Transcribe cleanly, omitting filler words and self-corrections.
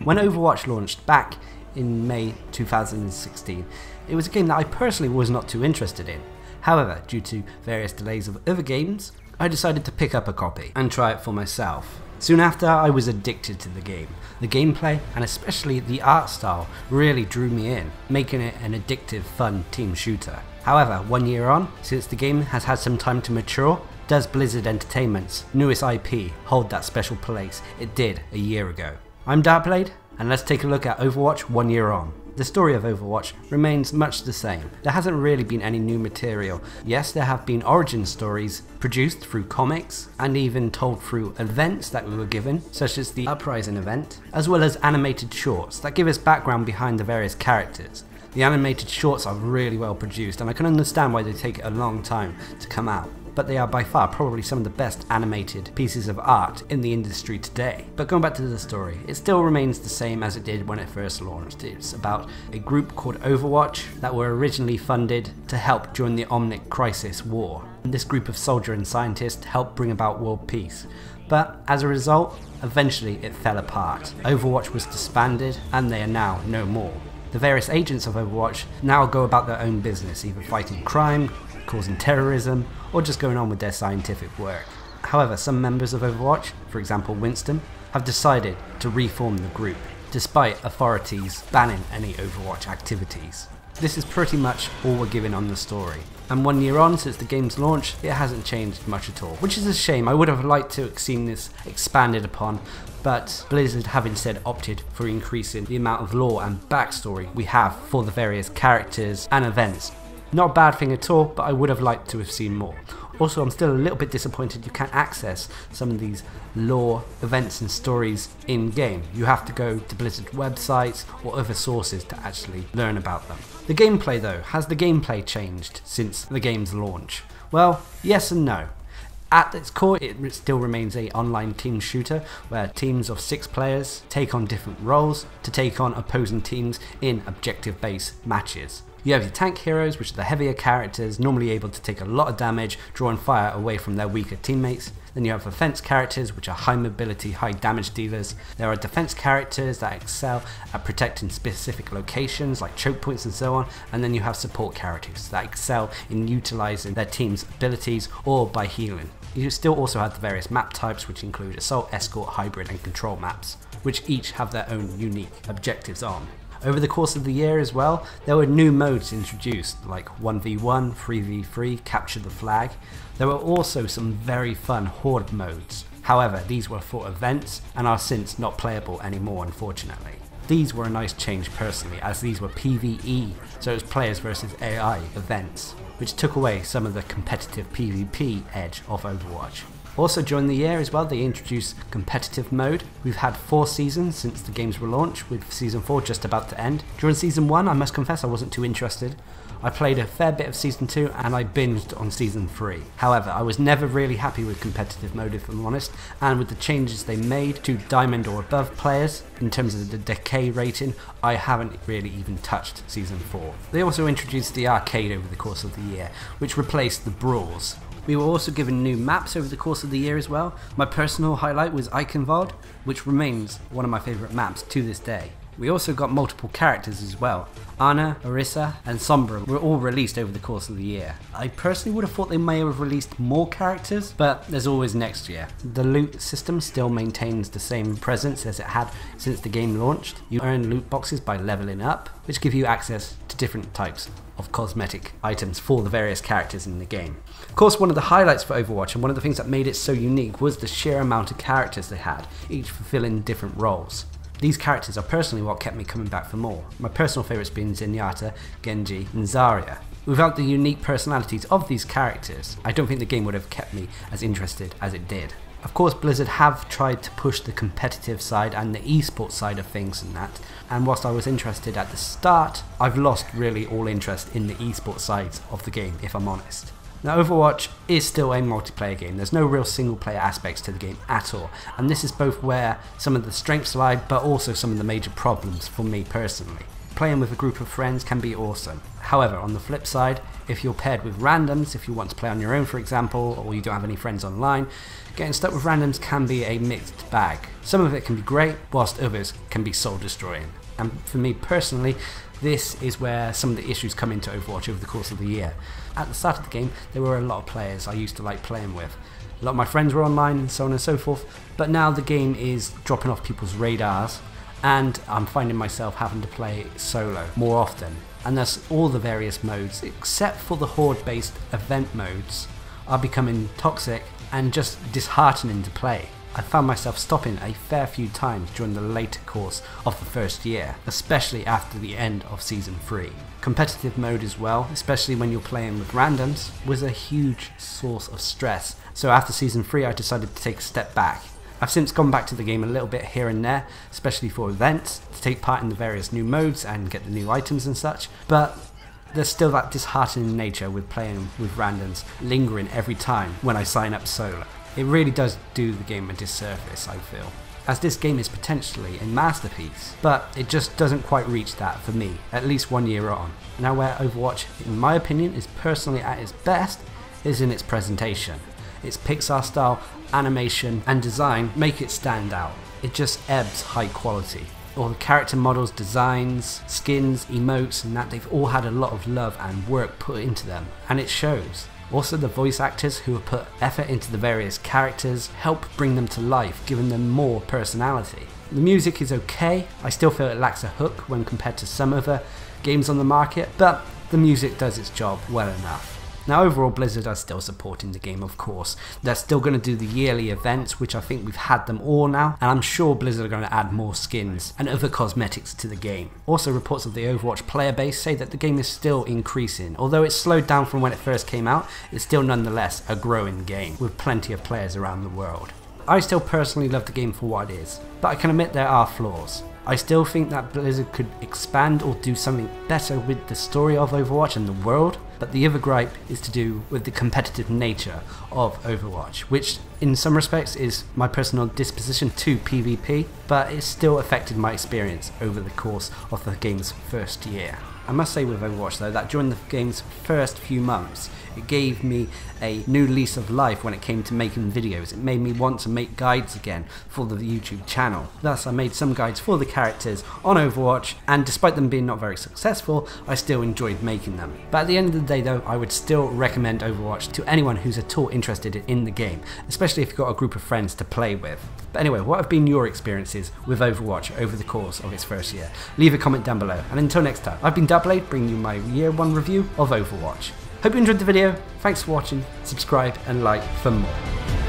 When Overwatch launched back in May 2016, it was a game that I personally was not too interested in. However, due to various delays of other games, I decided to pick up a copy and try it for myself. Soon after, I was addicted to the game. The gameplay, and especially the art style, really drew me in, making it an addictive, fun team shooter. However, 1 year on, since the game has had some time to mature, does Blizzard Entertainment's newest IP hold that special place it did a year ago? I'm Darcblade, and let's take a look at Overwatch 1 year on. The story of Overwatch remains much the same. There hasn't really been any new material. Yes, there have been origin stories produced through comics and even told through events that we were given, such as the Uprising event, as well as animated shorts that give us background behind the various characters. The animated shorts are really well produced, and I can understand why they take a long time to come out. But they are by far probably some of the best animated pieces of art in the industry today. But going back to the story, it still remains the same as it did when it first launched. It's about a group called Overwatch that were originally funded to help during the Omnic Crisis War. And this group of soldiers and scientists helped bring about world peace. But as a result, eventually it fell apart. Overwatch was disbanded and they are now no more. The various agents of Overwatch now go about their own business, either fighting crime, causing terrorism, or just going on with their scientific work. However, some members of Overwatch, for example Winston, have decided to reform the group, despite authorities banning any Overwatch activities. This is pretty much all we're given on the story. And 1 year on since the game's launch, it hasn't changed much at all, which is a shame. I would have liked to have seen this expanded upon, but Blizzard have instead opted for increasing the amount of lore and backstory we have for the various characters and events. Not a bad thing at all, but I would have liked to have seen more. Also, I'm still a little bit disappointed you can't access some of these lore, events and stories in-game. You have to go to Blizzard websites or other sources to actually learn about them. The gameplay though, has the gameplay changed since the game's launch? Well, yes and no. At its core, it still remains an online team shooter where teams of 6 players take on different roles to take on opposing teams in objective-based matches. You have your tank heroes, which are the heavier characters, normally able to take a lot of damage, drawing fire away from their weaker teammates. Then you have offense characters, which are high mobility, high damage dealers. There are defense characters that excel at protecting specific locations like choke points and so on. And then you have support characters that excel in utilizing their team's abilities or by healing. You still also have the various map types, which include assault, escort, hybrid and control maps, which each have their own unique objectives on. Over the course of the year as well, there were new modes introduced like 1v1, 3v3, capture the flag. There were also some very fun horde modes. However, these were for events and are since not playable anymore, unfortunately. These were a nice change personally, as these were PvE, so it was players versus AI events, which took away some of the competitive PvP edge of Overwatch. Also during the year as well, they introduced competitive mode. We've had 4 seasons since the games were launched, with season 4 just about to end. During season 1, I must confess I wasn't too interested. I played a fair bit of season 2 and I binged on season 3. However, I was never really happy with competitive mode if I'm honest, and with the changes they made to diamond or above players in terms of the decay rating, I haven't really even touched season 4. They also introduced the arcade over the course of the year, which replaced the brawls. We were also given new maps over the course of the year as well. My personal highlight was Eichenwald, which remains one of my favourite maps to this day. We also got multiple characters as well. Ana, Orisa and Sombra were all released over the course of the year. I personally would have thought they may have released more characters, but there's always next year. The loot system still maintains the same presence as it had since the game launched. You earn loot boxes by leveling up, which give you access to different types of cosmetic items for the various characters in the game. Of course, one of the highlights for Overwatch and one of the things that made it so unique was the sheer amount of characters they had, each fulfilling different roles. These characters are personally what kept me coming back for more. My personal favourites being Zenyatta, Genji and Zarya. Without the unique personalities of these characters, I don't think the game would have kept me as interested as it did. Of course, Blizzard have tried to push the competitive side and the esports side of things and that, and whilst I was interested at the start, I've lost really all interest in the esports sides of the game, if I'm honest. Now, Overwatch is still a multiplayer game. There's no real single player aspects to the game at all, and this is both where some of the strengths lie, but also some of the major problems for me personally. Playing with a group of friends can be awesome. However, on the flip side, if you're paired with randoms, if you want to play on your own for example, or you don't have any friends online, getting stuck with randoms can be a mixed bag. Some of it can be great, whilst others can be soul destroying. And for me personally, this is where some of the issues come into Overwatch over the course of the year. At the start of the game, there were a lot of players I used to like playing with. A lot of my friends were online and so on and so forth, but now the game is dropping off people's radars, and I'm finding myself having to play solo more often. And thus all the various modes, except for the horde-based event modes, are becoming toxic and just disheartening to play. I found myself stopping a fair few times during the later course of the first year, especially after the end of Season 3. Competitive mode as well, especially when you're playing with randoms, was a huge source of stress. So after Season 3 I decided to take a step back. I've since gone back to the game a little bit here and there, especially for events, to take part in the various new modes and get the new items and such, but there's still that disheartening nature with playing with randoms lingering every time when I sign up solo. It really does do the game a disservice, I feel, as this game is potentially a masterpiece, but it just doesn't quite reach that for me, at least 1 year on. Now where Overwatch, in my opinion, is personally at its best is in its presentation. Its Pixar style, animation and design make it stand out. It just ebbs high quality. All the character models, designs, skins, emotes and that, they've all had a lot of love and work put into them, and it shows. Also the voice actors who have put effort into the various characters help bring them to life, giving them more personality. The music is okay, I still feel it lacks a hook when compared to some other games on the market, but the music does its job well enough. Now overall Blizzard are still supporting the game, of course. They're still going to do the yearly events, which I think we've had them all now, and I'm sure Blizzard are going to add more skins and other cosmetics to the game. Also reports of the Overwatch player base say that the game is still increasing. Although it's slowed down from when it first came out, it's still nonetheless a growing game with plenty of players around the world. I still personally love the game for what it is, but I can admit there are flaws. I still think that Blizzard could expand or do something better with the story of Overwatch and the world, but the other gripe is to do with the competitive nature of Overwatch, which in some respects is my personal disposition to PvP, but it still affected my experience over the course of the game's first year. I must say with Overwatch though that during the game's first few months, it gave me a new lease of life when it came to making videos. It made me want to make guides again for the YouTube channel. Thus I made some guides for the characters on Overwatch, and despite them being not very successful, I still enjoyed making them. But at the end of the day though, I would still recommend Overwatch to anyone who's at all interested in the game, especially if you've got a group of friends to play with. But anyway, what have been your experiences with Overwatch over the course of its first year? Leave a comment down below, and until next time, I've been Darcblade, bringing you my year 1 review of Overwatch. Hope you enjoyed the video, thanks for watching, subscribe and like for more.